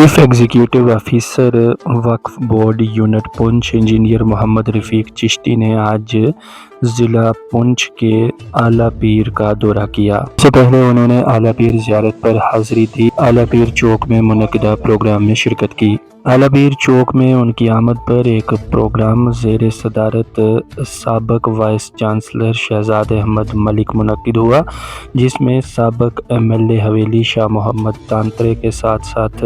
Chief executive officer Waqf board unit Poonch engineer Mohammad Rafiq Chishti ने आज ज़िला पुंछ के आला पीर का दौरा किया। इससे पहले उन्होंने आला पीर ज़ियारत पर हाज़िरी दी। आला पीर चौक में मुनक़िदा प्रोग्राम में शिरकत की। आला पीर चौक में उनकी आमद पर एक प्रोग्राम ज़ेर सदारत साबिक़ वाइस चांसलर शहजाद अहमद मलिक मुनक़िद हुआ, जिसमें साबिक़ MLA हवेली शाह मोहम्मद तांतरे के साथ साथ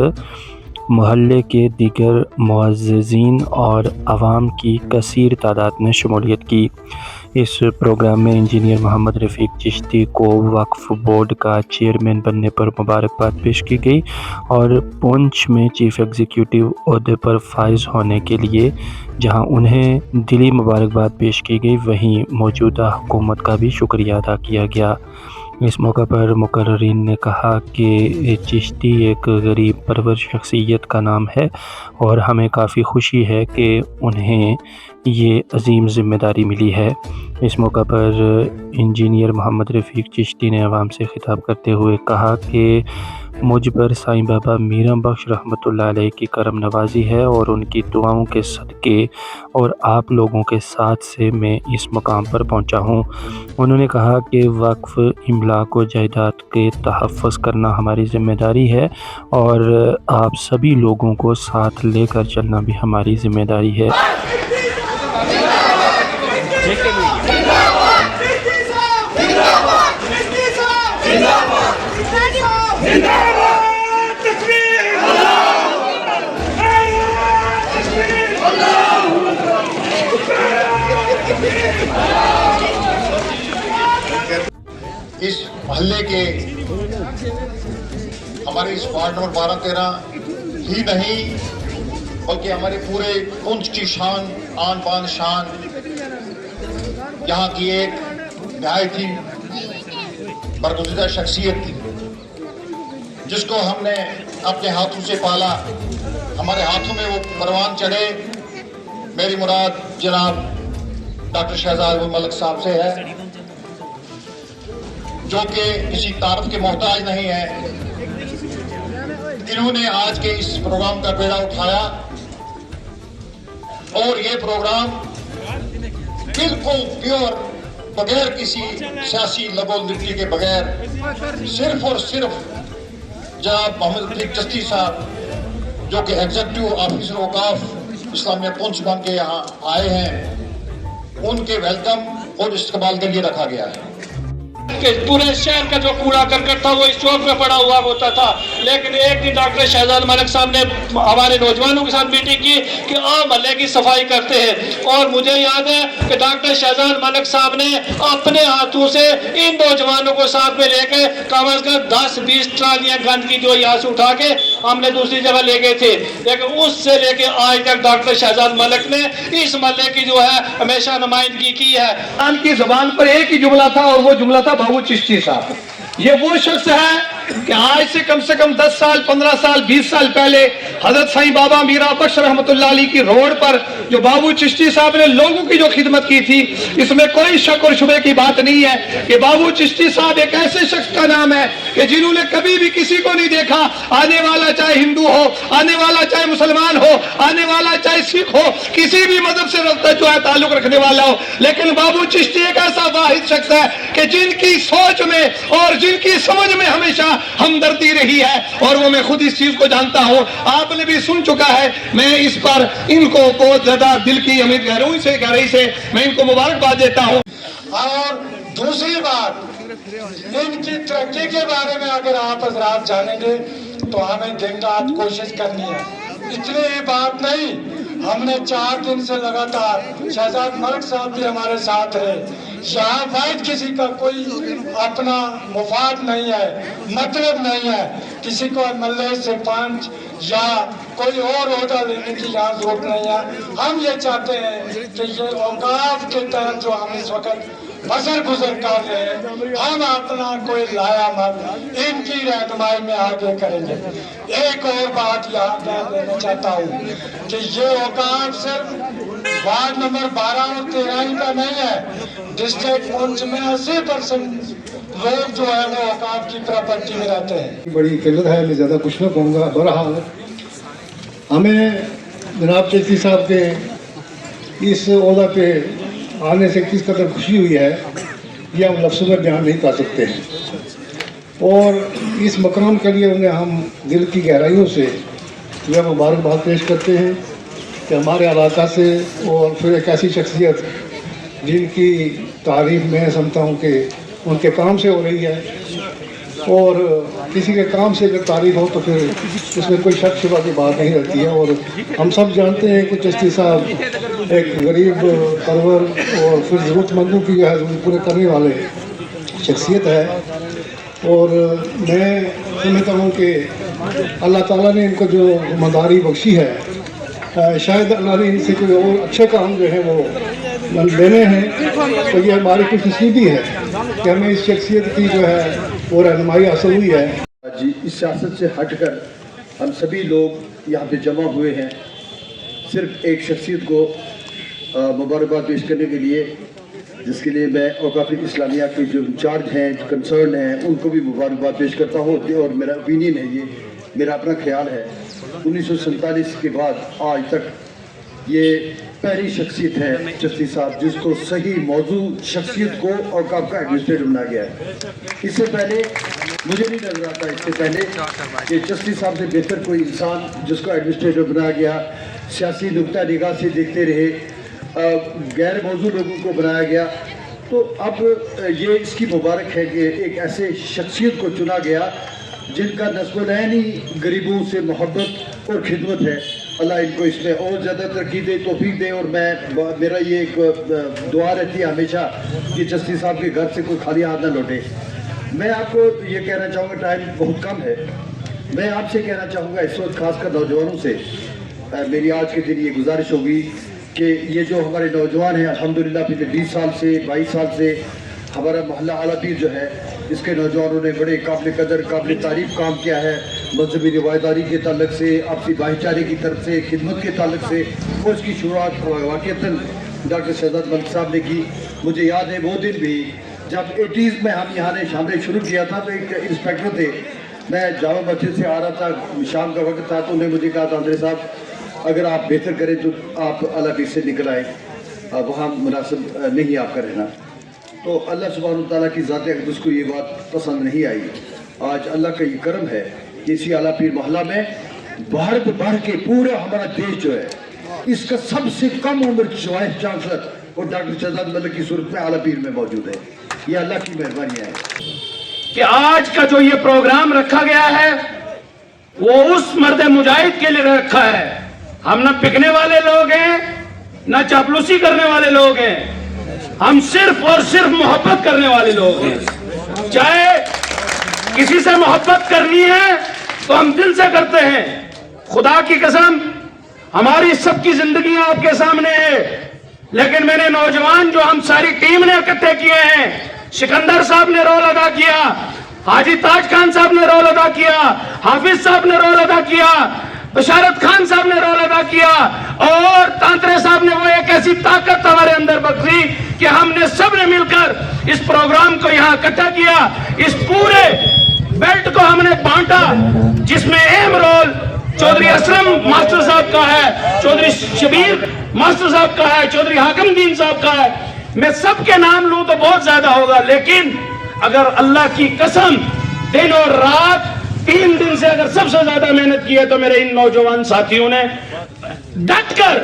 मोहल्ले के दीगर मुअज़्ज़िज़ीन और आवाम की कसीर तादाद ने शमूलियत की। इस प्रोग्राम में इंजीनियर मोहम्मद रफ़ीक चिश्ती को वक्फ बोर्ड का चेयरमैन बनने पर मुबारकबाद पेश की गई और पुंछ में चीफ एग्जीक्यूटिव ओहदे पर फाइज होने के लिए जहां उन्हें दिली मुबारकबाद पेश की गई, वहीं मौजूदा हुकूमत का भी शुक्रिया अदा किया गया। इस मौका पर मुकर्रिरीन ने कहा कि चिश्ती एक गरीब परवर शख्सियत का नाम है और हमें काफ़ी खुशी है कि उन्हें ये अजीम ज़िम्मेदारी मिली है। इस मौका पर इंजीनियर मोहम्मद रफ़ीक चिश्ती ने आवाम से खिताब करते हुए कहा कि मुझ पर साईं बाबा मीरा बख्श रहमतुल्लाह अलैह की करम नवाजी है और उनकी दुआओं के सदक़े और आप लोगों के साथ से मैं इस मकाम पर पहुंचा हूं। उन्होंने कहा कि वक्फ इमलाक व जायदाद के तहफ़्फ़ुज़ करना हमारी ज़िम्मेदारी है और आप सभी लोगों को साथ लेकर चलना भी हमारी ज़िम्मेदारी है। इस मोहल्ले के हमारे इस वार्ड नंबर 12-13 ही नहीं बल्कि हमारे पूरे पुंछ की शान, आन बान शान, यहाँ की एक नहायत ही बरगुज़िदा शख्सियत थी जिसको हमने अपने हाथों से पाला। हमारे हाथों में वो परवान चढ़े। मेरी मुराद जनाब डॉक्टर शहजाद मलिक साहब से है, जो कि किसी तारीफ के मोहताज नहीं है। इन्होंने आज के इस प्रोग्राम का बेड़ा उठाया और ये प्रोग्राम बिल्कुल प्योर, बगैर किसी सियासी लगो लिट्टी के बगैर, सिर्फ और सिर्फ जनाब मोहम्मद रफ़ीक चिश्ती साहब, जो कि एग्जीक्यूटिव ऑफिसर औकाफ इस्लामिया पुंछ बन के यहाँ आए हैं, उनके वेलकम और इस्तकबाल के लिए रखा गया है। कि पूरे शहर का जो कूड़ा करकट था वो इस चौक में पड़ा हुआ होता था, लेकिन एक दिन डॉक्टर शहजाद मलिक साहब ने हमारे नौजवानों के साथ मीटिंग की कि आप मोहल्ले की सफाई करते हैं। और मुझे याद है कि डॉक्टर शहजाद मलिक साहब ने अपने हाथों से इन नौजवानों को साथ में लेके कम अज कम 10-20 ट्रालियां गंद की जो यहाँ से उठा के हमने दूसरी जगह ले गए थे, लेकिन उससे लेके आज तक डॉक्टर शहजाद मलिक ने इस मोहल्ले की जो है हमेशा नुमाइंदगी की है। उनकी ज़बान पर एक ही जुमला था और वो जुमला था बाबू चिश्ती साहब। ये वो शख्स है कि आज से कम 10 साल, 15 साल, 20 साल पहले हजरत साईं बाबा मीरा बख्श रहमतुल्लाह अलैह की रोड पर जो बाबू चिश्ती साहब ने लोगों की जो खिदमत की थी, इसमें कोई शक और शुबे की बात नहीं है कि बाबू चिश्ती साहब एक ऐसे शख्स का नाम है कि जिन्होंने कभी भी किसी को नहीं देखा, आने वाला चाहे हिंदू हो, आने वाला चाहे मुसलमान हो, आने वाला चाहे सिख हो, किसी भी मजहब से जो है ताल्लुक रखने वाला हो, लेकिन बाबू चिश्ती एक ऐसा वाहिद शख्स है कि जिनकी सोच में और जिनकी समझ में हमेशा हमदर्दी रही है, और वो मैं खुद इस चीज को जानता हूँ। आपने भी सुन चुका है। मैं इस पर इनको बहुत ज्यादा दिल की गहराई से मैं इनको मुबारकबाद देता हूँ। और दूसरी बात, इनकी तरक्की के बारे में अगर आप हजरात जानेंगे तो हमें दिन रात कोशिश करनी है। इतनी ही बात नहीं, हमने 4 दिन से लगातार शहजाद मलिक साहब भी हमारे साथ रहे। यहाँ वाइट किसी का कोई अपना मुफाद नहीं है, मतलब नहीं है, किसी को MLA से पंच या कोई और ओहदा लेने की यहाँ जरूरत नहीं है। हम ये चाहते हैं कि ये औकाफ के तहत जो हम इस वक्त बसर गुजर कर रहे हैं, हम अपना कोई लाया मत इनकी रहनुमाई में आगे करेंगे। एक और बात यहाँ ध्यान देना चाहता हूँ कि ये औकाफ सिर्फ वार्ड नंबर 12 और 13 का नहीं है। डिस्ट्रिक्ट पुंछ में 80% लोग जो है वो औकाफ की प्रॉपर्टी में रहते हैं। बड़ी किल्लत है, मैं ज़्यादा कुछ ना कहूँगा। बहरहाल हमें जनाब चिश्ती साहब के इस ओहदा पे आने से किस कदर खुशी हुई है ये हम लफ्ज़ों में बयान नहीं कर सकते हैं, और इस मकाम के लिए उन्हें हम दिल की गहराइयों से यह मुबारकबाद पेश करते हैं कि हमारे इलाका से और फिर एक ऐसी शख्सियत जिनकी तारीफ मैं समझता हूँ कि उनके काम से हो रही है, और किसी के काम से अगर तारीफ हो तो फिर इसमें कोई शक शुबा की बात नहीं रहती है। और हम सब जानते हैं कि चिश्ती साहब एक गरीब परवर और फिर ज़रूरतमंदों की ज़रूरत पूरे करने वाले शख्सियत है, और मैं समझता हूँ कि अल्लाह ताला ने इनको जो ज़िम्मेदारी बख्शी है, शायद अल्लाह ने इनसे कोई और अच्छे काम जो है वो लेने हैं, तो ये हमारी खुशनसीबी है कि हमें इस शख्सियत की जो है वो रहनुमाई हासिल हुई है। जी, इस सियासत से हटकर हम सभी लोग यहाँ पे जमा हुए हैं सिर्फ एक शख्सियत को मुबारकबाद पेश करने के लिए, जिसके लिए मैं औकाफ इस्लामिया के जो इंचार्ज हैं, जो कंसर्न हैं, उनको भी मुबारकबाद पेश करता हूँ। और मेरा ओपिनियन है, ये मेरा अपना ख्याल है, 1947 के बाद आज तक ये पहली शख्सियत है चिश्ती साहब जिसको सही मौजू शख्सियत को औकाफ का एडमिनिस्ट्रेटर बनाया गया है। इससे पहले मुझे नहीं नजर आता इससे पहले कि चिश्ती साहब से बेहतर कोई इंसान जिसको एडमिनिस्ट्रेटर बनाया गया, सियासी नुक्ता निगाह से देखते रहे, गैर मौजू लोगों को बनाया गया। तो अब ये इसकी मुबारक है कि एक ऐसे शख्सियत को चुना गया जिनका नस्बुलैन ही गरीबों से मोहब्बत और खिदमत है। अल्लाह इनको इसमें और ज़्यादा तरक्की दे, तौफीक दे। और मेरा ये एक दुआ रहती है हमेशा कि चिश्ती साहब के घर से कोई खाली हाथ ना लौटे। मैं आपको ये कहना चाहूँगा, टाइम बहुत कम है, मैं आपसे कहना चाहूँगा इस वक्त खासकर नौजवानों से मेरी आज के दिन ये गुजारिश होगी कि ये जो हमारे नौजवान हैं, अल्हम्दुलिल्लाह पिछले 20 साल से 22 साल से हमारा मोहल्ला आलापीर जो है, इसके नौजवानों ने बड़े काबिल कदर काबिल तारीफ काम किया है। मजहबी रिवायतदारी के ताल्लुक से, आपसी भाईचारे की तरफ से, खिदमत के ताल्लुक से, और इसकी शुरुआत वाक़ईतन डॉक्टर शहजाद मलिक साहब ने की। मुझे याद है वो दिन भी जब 80s में हमने शुरू किया था, तो एक इंस्पेक्टर थे, मैं जामा मस्जिद से आ रहा था, शाम का वक्त था, तो उन्होंने मुझे कहा था अंदर साहब अगर आप बेहतर करें तो आप आलापीर से निकल आए, वहाँ मुनासिब नहीं आपका रहना। तो अल्लाह सुब्हानहू तआला की ज़ात अक़दस उसको ये बात पसंद नहीं आई। आज अल्लाह का ये करम है कि इसी आलापीर मोहल्ला में बढ़ के पूरा हमारा देश जो है, इसका सबसे कम उम्र वाइस चांसलर और डॉक्टर शहजाद मलिक की सूरत में आलापीर में मौजूद है। ये अल्लाह की मेहरबानी है कि आज का जो ये प्रोग्राम रखा गया है वो उस मर्द मुजाहिद के लिए रखा है। हम न पिकने वाले लोग हैं, न चापलूसी करने वाले लोग हैं, हम सिर्फ और सिर्फ मोहब्बत करने वाले लोग हैं। चाहे किसी से मोहब्बत करनी है तो हम दिल से करते हैं। खुदा की कसम हमारी सबकी जिंदगी आपके सामने है, लेकिन मैंने नौजवान जो हम सारी टीम ने इकट्ठे किए हैं, सिकंदर साहब ने रोल अदा किया, हाजी ताज खान साहब ने रोल अदा किया, हाफिज साहब ने रोल अदा किया, बशारत खान साहब ने रोल अदा किया, और तांत्रे साहब ने वो एक ऐसी ताकत हमारे अंदर बख्शी कि हमने सब ने मिलकर इस प्रोग्राम को यहाँ इकट्ठा किया। इस पूरे बेल्ट को हमने बांटा, जिसमें अहम रोल चौधरी असलम मास्टर साहब का है, चौधरी शबीर मास्टर साहब का है, चौधरी हाकमदीन साहब का है। मैं सबके नाम लूं तो बहुत ज्यादा होगा, लेकिन अगर अल्लाह की कसम दिन और रात 3 दिन से अगर सबसे ज्यादा मेहनत की है तो मेरे इन नौजवान साथियों ने डटकर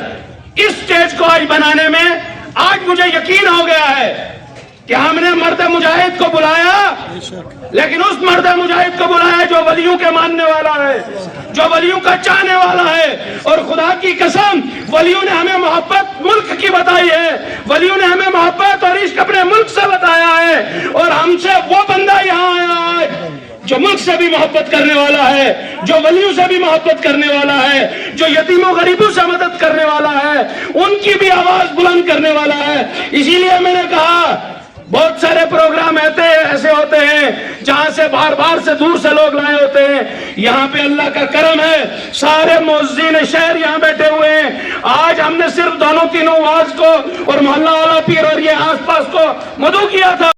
इस स्टेज को आज बनाने में, आज मुझे यकीन हो गया है कि हमने मर्द मुजाहिद को बुलाया, लेकिन उस मर्द मुजाहिद को बुलाया जो वलियों के मानने वाला है, जो वलियों का चाहने वाला है। और खुदा की कसम वलियों ने हमें मोहब्बत मुल्क की बताई है, वलियों ने हमें मोहब्बत और इश्क अपने मुल्क से बताया है, और हमसे वो बंदा यहाँ आया है जो मुल्क से भी मोहब्बत करने वाला है, जो वलियों से भी मोहब्बत करने वाला है, जो यतीमों गरीबों से मदद करने वाला है, उनकी भी आवाज बुलंद करने वाला है। इसीलिए मैंने कहा बहुत सारे प्रोग्राम ऐसे होते हैं जहां से बार से दूर से लोग लाए होते हैं। यहाँ पे अल्लाह का करम है, सारे मुअज्जिन शहर यहाँ बैठे हुए हैं। आज हमने सिर्फ दोनों तीनों वाज को और मोहल्ला आलापीर और ये आसपास को मदऊ किया था।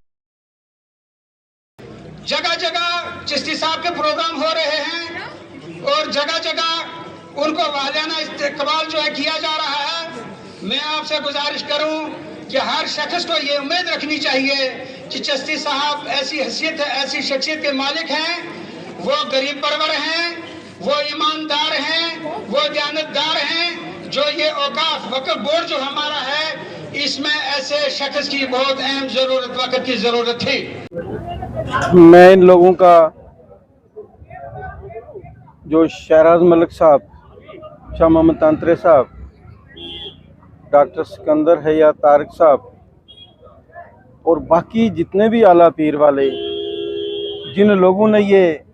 जगह जगह चिश्ती साहब के प्रोग्राम हो रहे हैं और जगह जगह उनको वालियाना इस्तकबाल जो है किया जा रहा है। मैं आपसे गुजारिश करूं कि हर शख्स को ये उम्मीद रखनी चाहिए कि चिश्ती साहब ऐसी हैसियत है, ऐसी शख्सियत के मालिक हैं, वो गरीब परवर हैं, वो ईमानदार हैं, वो दयानतदार हैं। जो ये औकाफ वक्फ बोर्ड जो हमारा है, इसमें ऐसे शख्स की बहुत अहम जरूरत, वक्त की जरूरत थी। मैं इन लोगों का, जो शहराज मलिक साहब, शाह मोहम्मद तांतरे साहब, डॉक्टर सिकंदर हैया तारिक साहब और बाकी जितने भी आला पीर वाले जिन लोगों ने ये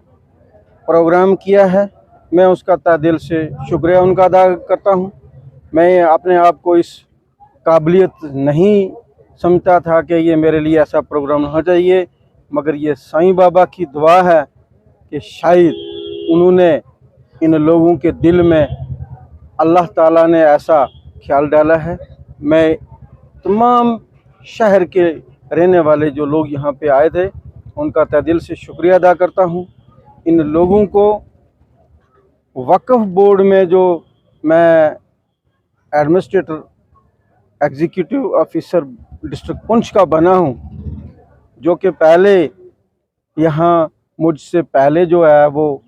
प्रोग्राम किया है, मैं उसका तहे दिल से शुक्रिया उनका अदा करता हूँ। मैं अपने आप को इस काबिलियत नहीं समझता था कि ये मेरे लिए ऐसा प्रोग्राम होना चाहिए, मगर ये साईं बाबा की दुआ है कि शायद उन्होंने इन लोगों के दिल में, अल्लाह ताला ने ऐसा ख्याल डाला है। मैं तमाम शहर के रहने वाले जो लोग यहाँ पे आए थे, उनका तहे दिल से शुक्रिया अदा करता हूँ। इन लोगों को वक्फ बोर्ड में जो मैं administrator executive officer district Poonch का बना हूँ, जो कि पहले यहाँ मुझसे पहले जो है वो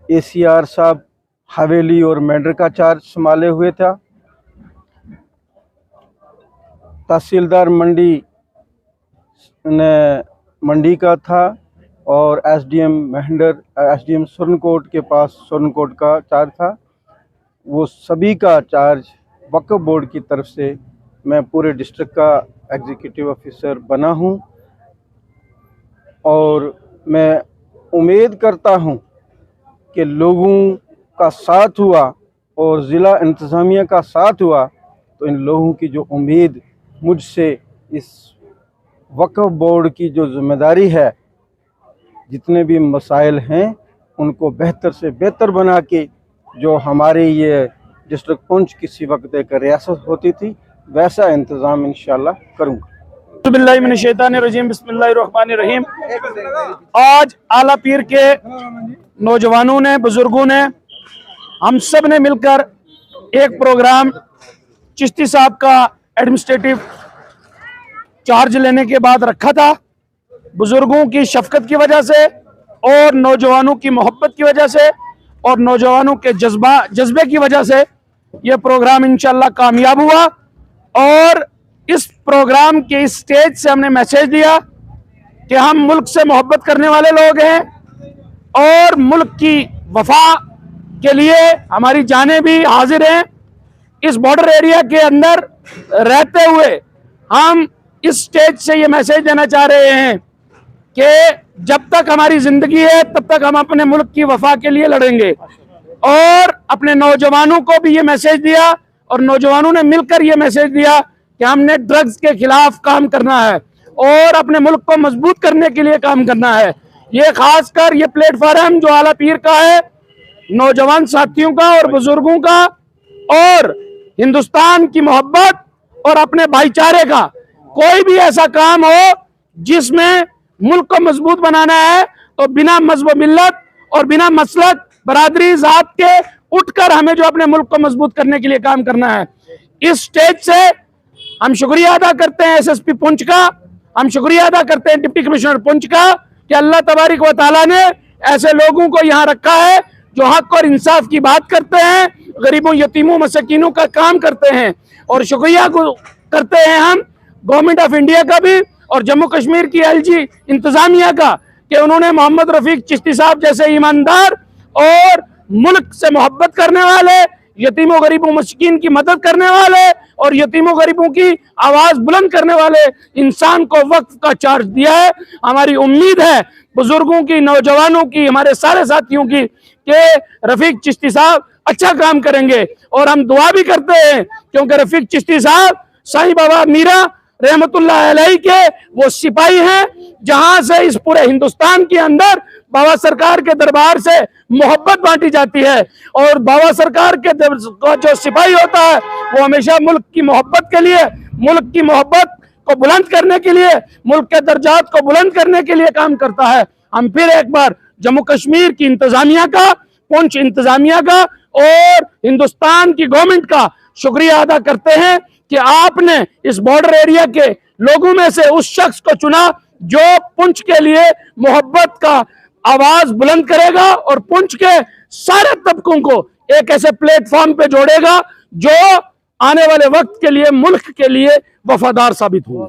ACR साहब हवेली और मेंढर का चार्ज संभाले हुए था। तहसीलदार मंडी का था और SDM सुरनकोट के पास सुरनकोट का चार्ज था। वो सभी का चार्ज वक्फ बोर्ड की तरफ से मैं पूरे डिस्ट्रिक्ट का एग्जीक्यूटिव ऑफिसर बना हूँ और मैं उम्मीद करता हूँ कि लोगों का साथ हुआ और ज़िला इंतज़ामिया का साथ हुआ तो इन लोगों की जो उम्मीद मुझसे इस वक्फ बोर्ड की जो ज़िम्मेदारी है, जितने भी मसाइल हैं उनको बेहतर से बेहतर बना के, जो हमारे ये डिस्ट्रिक्ट पुंछ किसी वक्त एक रियासत होती थी, वैसा इंतज़ाम इंशाअल्लाह करूँगा। बिस्मिल्लाहिर्रहमानिर्रहीम। आज आला पीर के नौजवानों ने, बुजुर्गों ने, हम सब ने मिलकर एक प्रोग्राम चिश्ती साहब का एडमिनिस्ट्रेटिव चार्ज लेने के बाद रखा था। बुजुर्गों की शफकत की वजह से और नौजवानों की मोहब्बत की वजह से और नौजवानों के जज्बे की वजह से यह प्रोग्राम इंशाअल्लाह कामयाब हुआ। और इस प्रोग्राम के इस स्टेज से हमने मैसेज दिया कि हम मुल्क से मोहब्बत करने वाले लोग हैं और मुल्क की वफा के लिए हमारी जानें भी हाजिर हैं। इस बॉर्डर एरिया के अंदर रहते हुए हम इस स्टेज से ये मैसेज देना चाह रहे हैं कि जब तक हमारी जिंदगी है तब तक हम अपने मुल्क की वफा के लिए लड़ेंगे। और अपने नौजवानों को भी ये मैसेज दिया और नौजवानों ने मिलकर ये मैसेज दिया कि हमने ड्रग्स के खिलाफ काम करना है और अपने मुल्क को मजबूत करने के लिए काम करना है। ये खासकर ये प्लेटफार्म जो आला पीर का है, नौजवान साथियों का और बुजुर्गों का और हिंदुस्तान की मोहब्बत और अपने भाईचारे का, कोई भी ऐसा काम हो जिसमें मुल्क को मजबूत बनाना है तो बिना मजहब मिल्लत और बिना मसलक बरादरी जात के उठकर हमें जो अपने मुल्क को मजबूत करने के लिए काम करना है। इस स्टेज से हम शुक्रिया अदा करते हैं SSP पुंछ का, हम शुक्रिया अदा करते हैं डिप्टी कमिश्नर पुंछ का कि अल्लाह तबारिक व तआला ने ऐसे लोगों को यहाँ रखा है जो हक और इंसाफ की बात करते हैं, गरीबों यतीमों मसकीनों का काम करते हैं। और शुक्रिया करते हैं हम गवर्नमेंट ऑफ इंडिया का भी और जम्मू कश्मीर की LG इंतजामिया का कि उन्होंने मोहम्मद रफीक चिश्ती साहब जैसे ईमानदार और मुल्क से मोहब्बत करने वाले, यतीमों गरीबों मस्कीन की मदद करने वाले और यतीमों गरीबों की आवाज बुलंद करने वाले इंसान को वक्फ का चार्ज दिया है। हमारी उम्मीद है बुजुर्गों की, नौजवानों की, हमारे सारे साथियों की कि रफीक चिश्ती साहब अच्छा काम करेंगे। और हम दुआ भी करते हैं क्योंकि रफीक चिश्ती साहब साईं बाबा मीरा रहमतुल्लाह अलैह के वो सिपाही हैं जहां से इस पूरे हिंदुस्तान के अंदर बाबा सरकार के दरबार से मोहब्बत बांटी जाती है। और बाबा सरकार के जो सिपाही होता है वो हमेशा मुल्क की मोहब्बत के लिए, मुल्क की मोहब्बत को बुलंद करने के लिए, मुल्क के दर्जात को बुलंद करने के लिए काम करता है। हम फिर एक बार जम्मू कश्मीर की इंतजामिया का, पुंछ इंतजामिया का اور ہندوستان کی گورنمنٹ کا شکریہ ادا کرتے ہیں کہ آپ نے اس بارڈر ایریا کے لوگوں میں سے اس شخص کو چنا جو پنچ کے لیے محبت کا آواز بلند کرے گا اور پنچ کے سارے طبقوں کو ایک ایسے پلیٹ فارم پہ جوڑے گا جو آنے والے وقت کے لیے ملک کے لیے وفادار ثابت ہوں.